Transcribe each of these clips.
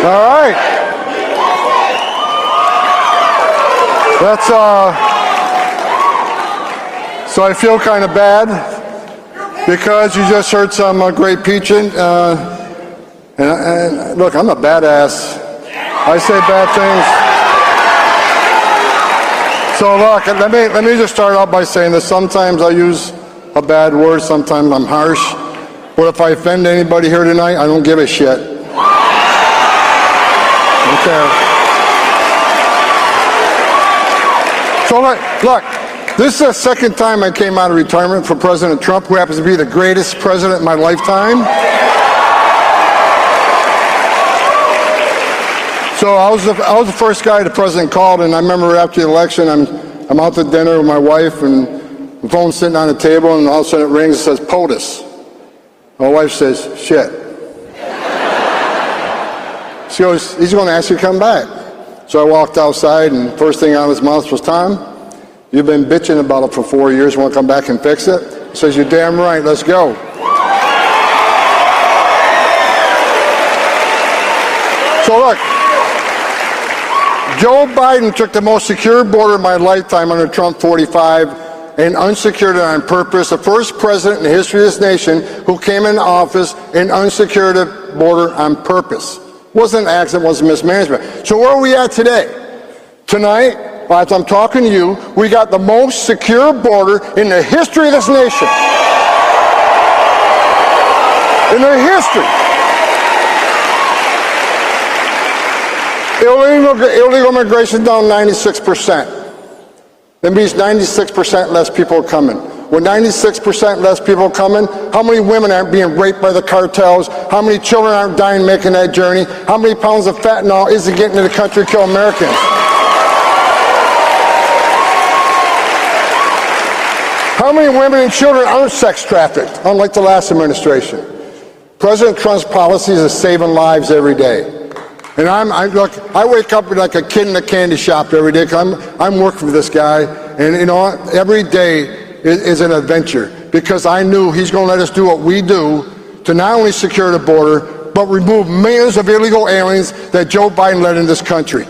All right. That's, so I feel kind of bad because you just heard some great preaching. And look, I'm a badass. I say bad things. So look, let me just start out by saying this. Sometimes I use a bad word, sometimes I'm harsh. But if I offend anybody here tonight, I don't give a shit. Okay. So look, this is the second time I came out of retirement for President Trump, who happens to be the greatest president in my lifetime. So I was the first guy the president called, and I remember after the election, I'm out to dinner with my wife, and the phone's sitting on the table, and all of a sudden it rings and says, POTUS. My wife says, shit. She goes, he's going to ask you to come back. So I walked outside, and first thing out of his mouth was, Tom, you've been bitching about it for 4 years. You want to come back and fix it? He says, you're damn right. Let's go. So look, Joe Biden took the most secure border of my lifetime under Trump 45 and unsecured it on purpose. The first president in the history of this nation who came into office and unsecured the border on purpose. It wasn't an accident, it wasn't mismanagement. So where are we at today? Tonight, as I'm talking to you, we got the most secure border in the history of this nation. In the history. Illegal immigration down 96%. That means 96% less people are coming. With 96% less people coming, how many women aren't being raped by the cartels? How many children aren't dying making that journey? How many pounds of fentanyl isn't getting to the country to kill Americans? How many women and children aren't sex trafficked, unlike the last administration? President Trump's policies are saving lives every day. And look, I wake up like a kid in a candy shop every day because I'm working for this guy, and you know, every day is an adventure because I knew he's going to let us do what we do to not only secure the border, but remove millions of illegal aliens that Joe Biden let in this country.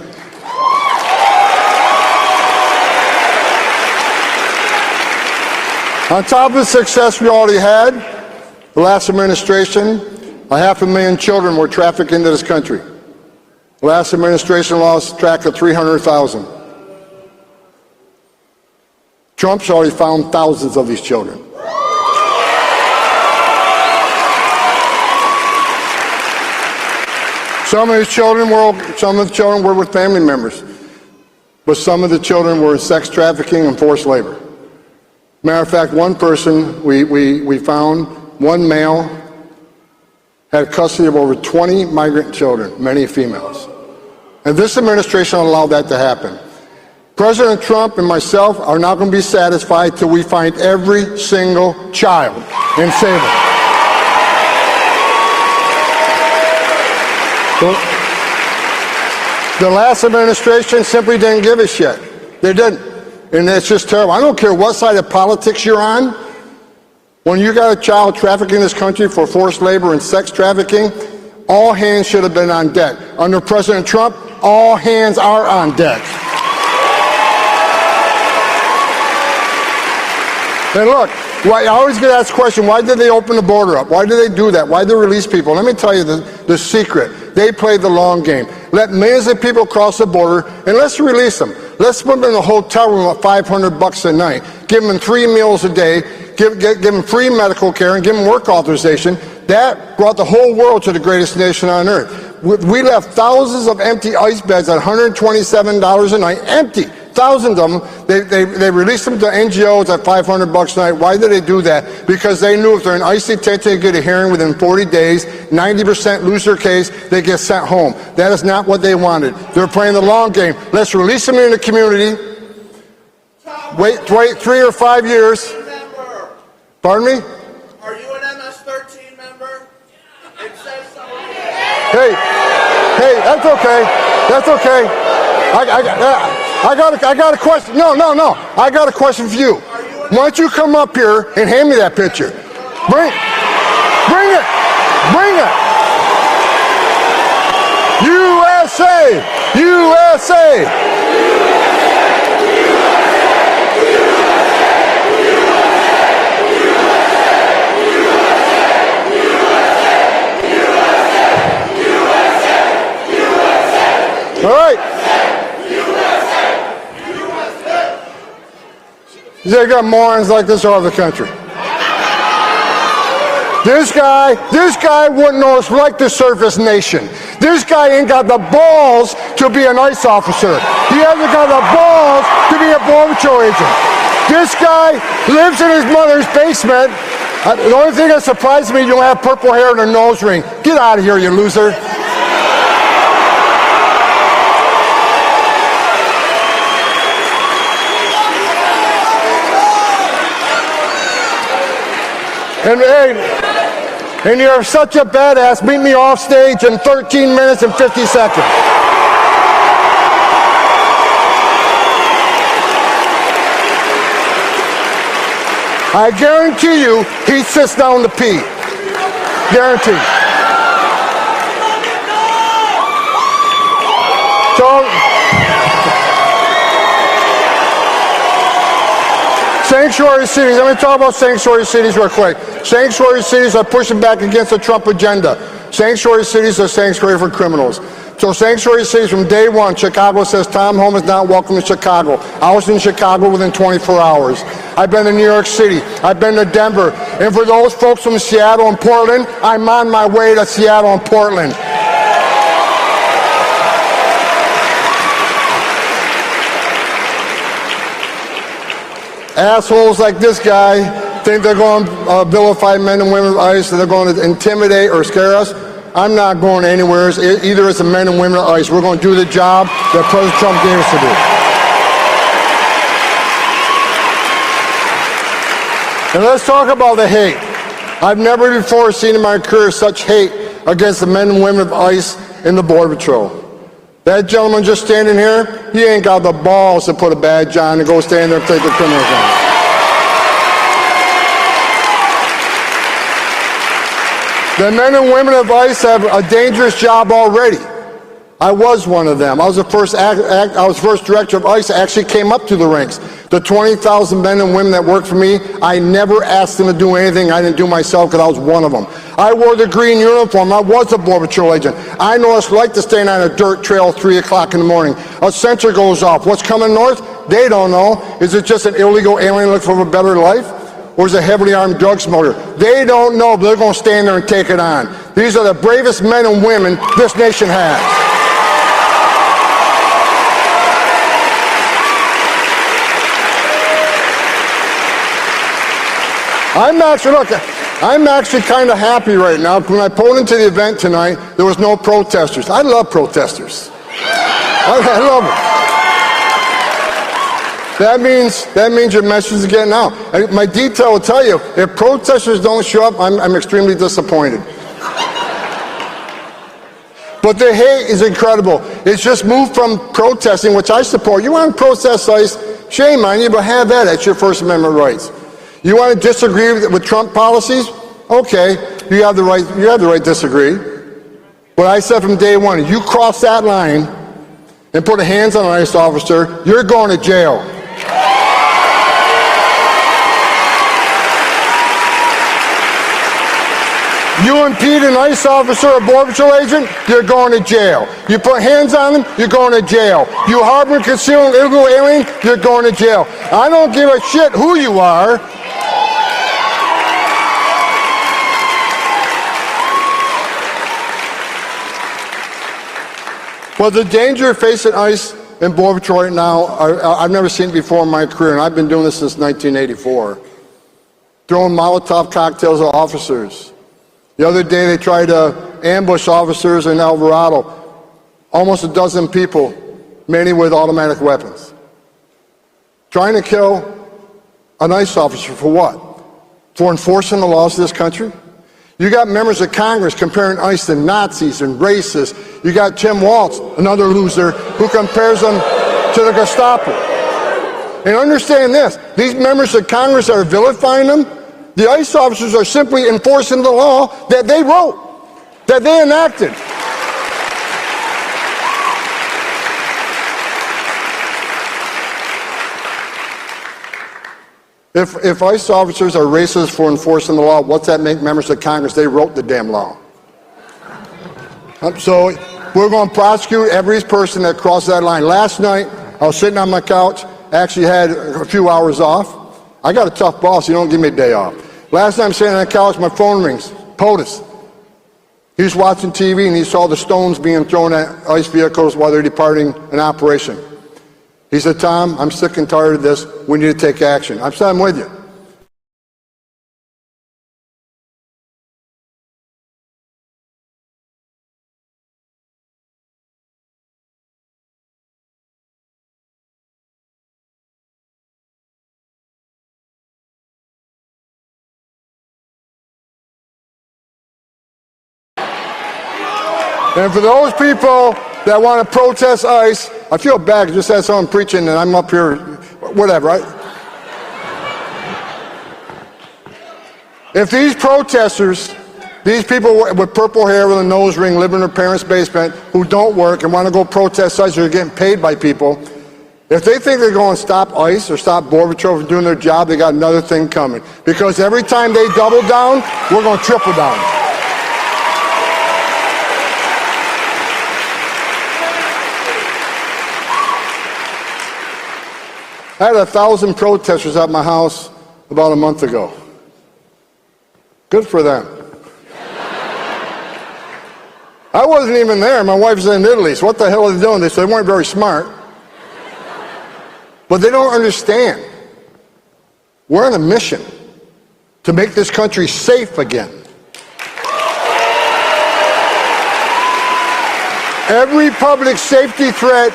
On top of the success we already had, the last administration, 500,000 children were trafficked into this country. The last administration lost track of 300,000. Trump's already found thousands of these children. Some of the children were with family members, but some of the children were in sex trafficking and forced labor. Matter of fact, one person we found, one male, had custody of over 20 migrant children, many females. And this administration allowed that to happen. President Trump and myself are not going to be satisfied till we find every single child and save them. The last administration simply didn't give a shit. They didn't. And it's just terrible. I don't care what side of politics you're on. When you got a child trafficked in this country for forced labor and sex trafficking, all hands should have been on deck. Under President Trump, all hands are on deck. And look, I always get asked the question, why did they open the border up? Why did they do that? Why did they release people? Let me tell you the secret. They played the long game. Let millions of people cross the border, and let's release them. Let's put them in a hotel room at $500 a night. Give them 3 meals a day. Give them free medical care and give them work authorization. That brought the whole world to the greatest nation on earth. We left thousands of empty ice beds at $127 a night, empty. Thousands of them. They released them to NGOs at $500 a night. Why did they do that? Because they knew if they're in ICE detention, they get a hearing within 40 days, 90% lose their case, they get sent home. That is not what they wanted. They're playing the long game. Let's release them in the community. Wait 3 or 5 years. Pardon me? Are you an MS-13 member? It says so. Hey, that's okay. That's okay. I got a question. No. I got a question for you. Why don't you come up here and hand me that picture? Bring it. You USA! USA! All right. They got morons like this all over the country. This guy wouldn't know it's like to serve his nation. This guy ain't got the balls to be an ICE officer. He hasn't got the balls to be a Border Patrol agent. This guy lives in his mother's basement. The only thing that surprised me, you don't have purple hair and a nose ring. Get out of here, you loser. And you're such a badass, meet me off stage in 13 minutes and 50 seconds. I guarantee you, he sits down to pee. Guaranteed. Sanctuary cities, let me talk about sanctuary cities real quick. Sanctuary cities are pushing back against the Trump agenda. Sanctuary cities are sanctuary for criminals. So sanctuary cities from day one, Chicago says Tom Homan is not welcome to Chicago. I was in Chicago within 24 hours. I've been to New York City. I've been to Denver. And for those folks from Seattle and Portland, I'm on my way to Seattle and Portland. Assholes like this guy think they're going to vilify men and women of ICE, and they're going to intimidate or scare us. I'm not going anywhere. Either it's the men and women of ICE. We're going to do the job that President Trump gave us to do. And let's talk about the hate. I've never before seen in my career such hate against the men and women of ICE and the Border Patrol. That gentleman just standing here, he ain't got the balls to put a badge on and go stand there and take the criminals on. The men and women of ICE have a dangerous job already. I was one of them. I was the first director of ICE that actually came up to the ranks. The 20,000 men and women that worked for me, I never asked them to do anything I didn't do myself because I was one of them. I wore the green uniform. I was a Border Patrol agent. I know what it's like to stand on a dirt trail at 3 o'clock in the morning. A sensor goes off. What's coming north? They don't know. Is it just an illegal alien looking for a better life? Or is it a heavily armed drug smuggler? They don't know, but they're going to stand there and take it on. These are the bravest men and women this nation has. I'm actually kind of happy right now. When I pulled into the event tonight, there was no protesters. I love protesters. I love them. That means your message is getting out. My detail will tell you, if protesters don't show up, I'm extremely disappointed. But the hate is incredible. It's just moved from protesting, which I support. You want to protest ICE? Shame on you, but have that. That's your First Amendment rights. You want to disagree with Trump policies? Okay, you have the right to disagree. But I said from day one, you cross that line and put hands on an ICE officer, you're going to jail. You impede an ICE officer or Border Patrol agent, you're going to jail. You put hands on them, you're going to jail. You harbor and conceal an illegal alien, you're going to jail. I don't give a shit who you are. Well, the danger facing ICE and Border Patrol right now, I've never seen it before in my career, and I've been doing this since 1984. Throwing Molotov cocktails at officers. The other day they tried to ambush officers in Alvarado. Almost a dozen people, many with automatic weapons. Trying to kill an ICE officer for what? For enforcing the laws of this country? You got members of Congress comparing ICE to Nazis and racists. You got Tim Walz, another loser, who compares them to the Gestapo. And understand this, these members of Congress are vilifying them. The ICE officers are simply enforcing the law that they wrote, that they enacted. If ICE officers are racist for enforcing the law, what's that make members of Congress? They wrote the damn law. So we're going to prosecute every person that crosses that line. Last night, I was sitting on my couch, actually had a few hours off. I got a tough boss, he don't give me a day off. Last night I'm sitting on the couch, my phone rings, POTUS. He was watching TV and he saw the stones being thrown at ICE vehicles while they're departing an operation. He said, Tom, I'm sick and tired of this. We need to take action. I said, I'm with you. And for those people that want to protest ICE, I feel bad. I just had someone preaching and I'm up here, whatever. If these protesters, these people with purple hair with a nose ring, live in their parents' basement, who don't work and want to go protest ICE, they're getting paid by people. If they think they're going to stop ICE or stop Border Patrol from doing their job, they got another thing coming. Because every time they double down, we're going to triple down. I had 1,000 protesters at my house about a month ago. Good for them. I wasn't even there. My wife's in Italy, so what the hell are they doing? They said they weren't very smart. But they don't understand. We're on a mission to make this country safe again. Every public safety threat,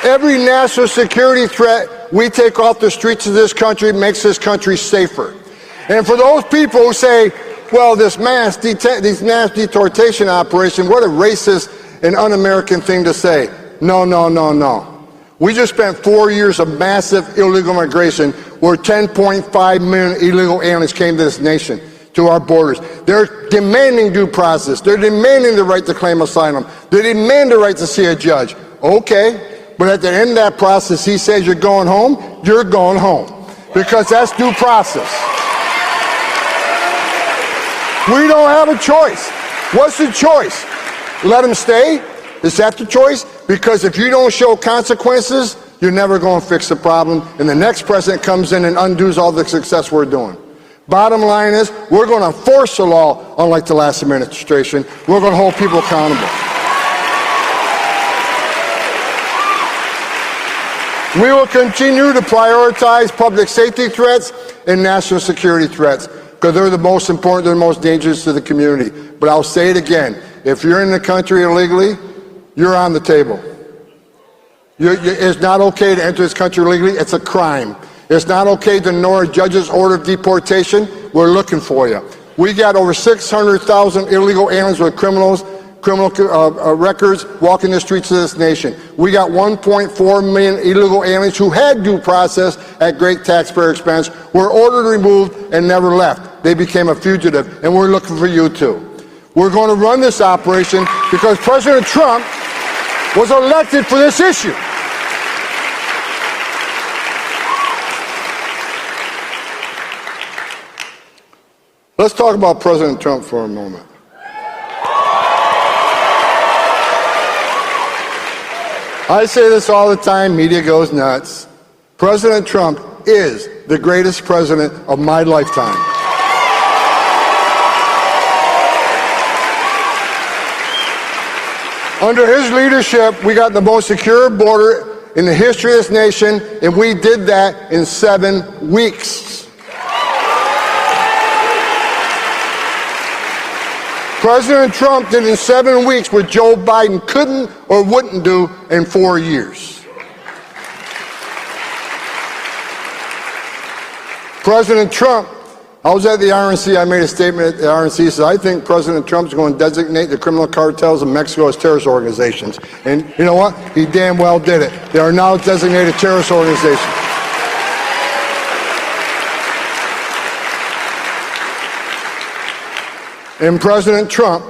every national security threat we take off the streets of this country makes this country safer. And for those people who say, well, this mass deportation operation, what a racist and un-American thing to say. No, no, no, no. We just spent 4 years of massive illegal migration where 10.5 million illegal aliens came to this nation, to our borders. They're demanding due process. They're demanding the right to claim asylum. They demand the right to see a judge. Okay. But at the end of that process, he says you're going home, you're going home. Because that's due process. We don't have a choice. What's the choice? Let them stay? Is that the choice? Because if you don't show consequences, you're never going to fix the problem. And the next president comes in and undoes all the success we're doing. Bottom line is, we're going to enforce the law, unlike the last administration. We're going to hold people accountable. We will continue to prioritize public safety threats and national security threats because they're the most important, they're the most dangerous to the community. But I'll say it again, if you're in the country illegally, you're on the table. It's not okay to enter this country illegally, it's a crime. It's not okay to ignore a judge's order of deportation, we're looking for you. We got over 600,000 illegal aliens with criminal records walking the streets of this nation. We got 1.4 million illegal aliens who had due process at great taxpayer expense, were ordered removed and never left. They became a fugitive, and we're looking for you too. We're going to run this operation because President Trump was elected for this issue. Let's talk about President Trump for a moment. I say this all the time, media goes nuts. President Trump is the greatest president of my lifetime. Under his leadership, we got the most secure border in the history of this nation, and we did that in 7 weeks. President Trump did in 7 weeks what Joe Biden couldn't or wouldn't do in 4 years. President Trump, I was at the RNC, I made a statement at the RNC, said I think President Trump's going to designate the criminal cartels in Mexico as terrorist organizations. And you know what? He damn well did it. They are now designated terrorist organizations. And President Trump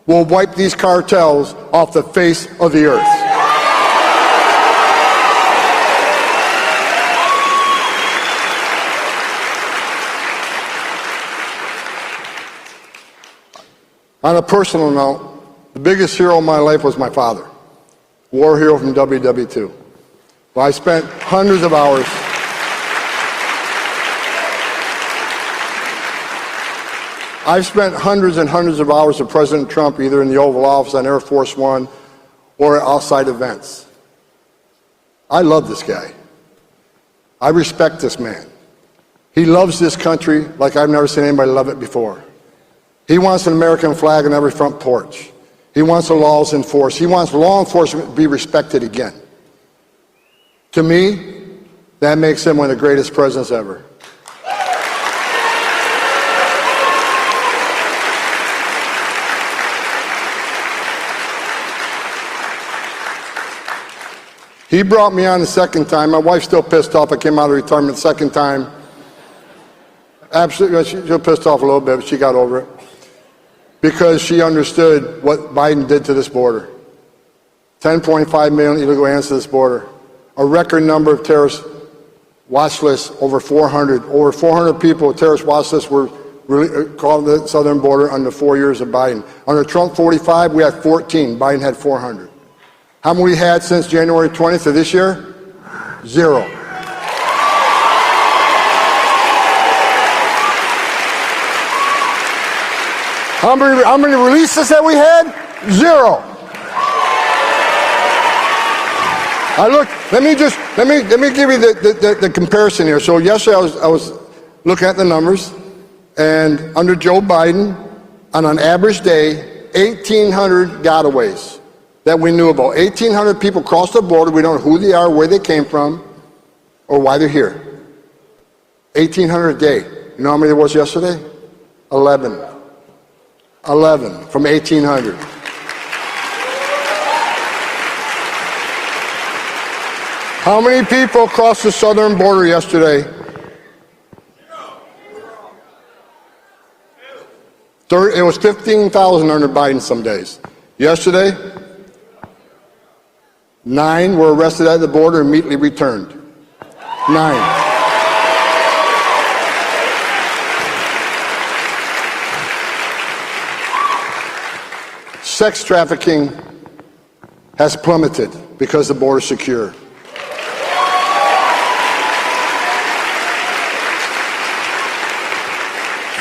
will wipe these cartels off the face of the earth. On a personal note, the biggest hero in my life was my father, war hero from WW2. Well, I spent hundreds of hours. I've spent hundreds and hundreds of hours with President Trump, either in the Oval Office on Air Force One or at outside events. I love this guy. I respect this man. He loves this country like I've never seen anybody love it before. He wants an American flag on every front porch. He wants the laws enforced. He wants law enforcement to be respected again. To me, that makes him one of the greatest presidents ever. He brought me on the second time. My wife's still pissed off. I came out of retirement the second time. Absolutely, she was pissed off a little bit, but she got over it. Because she understood what Biden did to this border. 10.5 million illegal aliens to this border. A record number of terrorist watch lists, over 400. Over 400 people, terrorist watch lists were called the southern border under 4 years of Biden. Under Trump, 45, we had 14. Biden had 400. How many we had since January 20th of this year? 0. How many releases that we had? 0. Let me give you the comparison here. So yesterday I was looking at the numbers, and under Joe Biden, on an average day, 1,800 gotaways that we knew about. 1,800 people cross the border. We don't know who they are, where they came from, or why they're here. 1,800 a day. You know how many there was yesterday? 11. 11 from 1,800. How many people crossed the southern border yesterday? It was 15,000 under Biden some days. Yesterday, 9 were arrested at the border and immediately returned. 9. Sex trafficking has plummeted because the border is secure.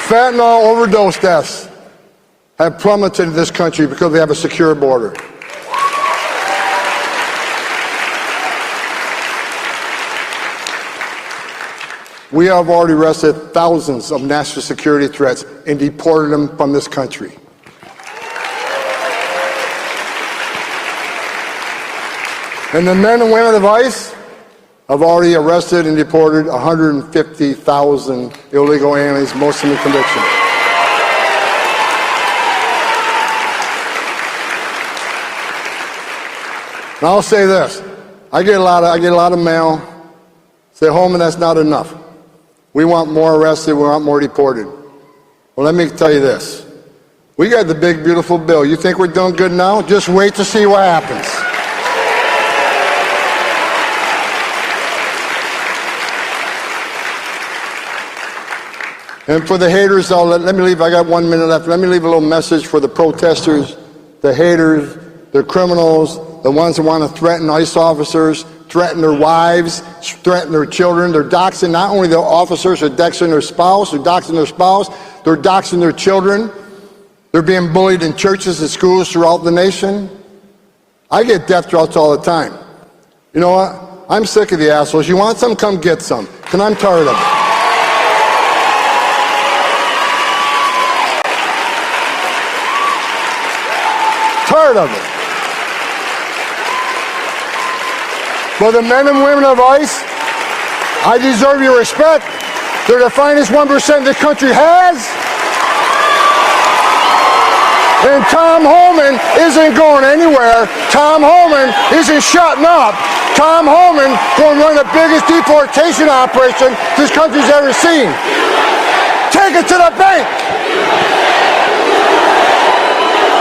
Fentanyl overdose deaths have plummeted in this country because we have a secure border. We have already arrested thousands of national security threats and deported them from this country. And the men and women of ICE have already arrested and deported 150,000 illegal aliens, most of them conviction. Now I'll say this: I get a lot of mail. Say, Homan, that's not enough. We want more arrested. We want more deported. Well, let me tell you this: we got the big, beautiful bill. You think we're doing good now? Just wait to see what happens. And for the haters, let me leave, I got 1 minute left. Let me leave a little message for the protesters, the haters, the criminals, the ones that want to threaten ICE officers, threaten their wives, threaten their children. They're doxing not only the officers, they're doxing their spouse, they're doxing their children. They're being bullied in churches and schools throughout the nation. I get death threats all the time. You know what? I'm sick of the assholes. You want some? Come get some. Because I'm tired of them. Tired of it. For the men and women of ICE, I deserve your respect. They're the finest 1% the country has. And Tom Homan isn't going anywhere. Tom Homan isn't shutting up. Tom Homan going to run the biggest deportation operation this country's ever seen. Take it to the bank.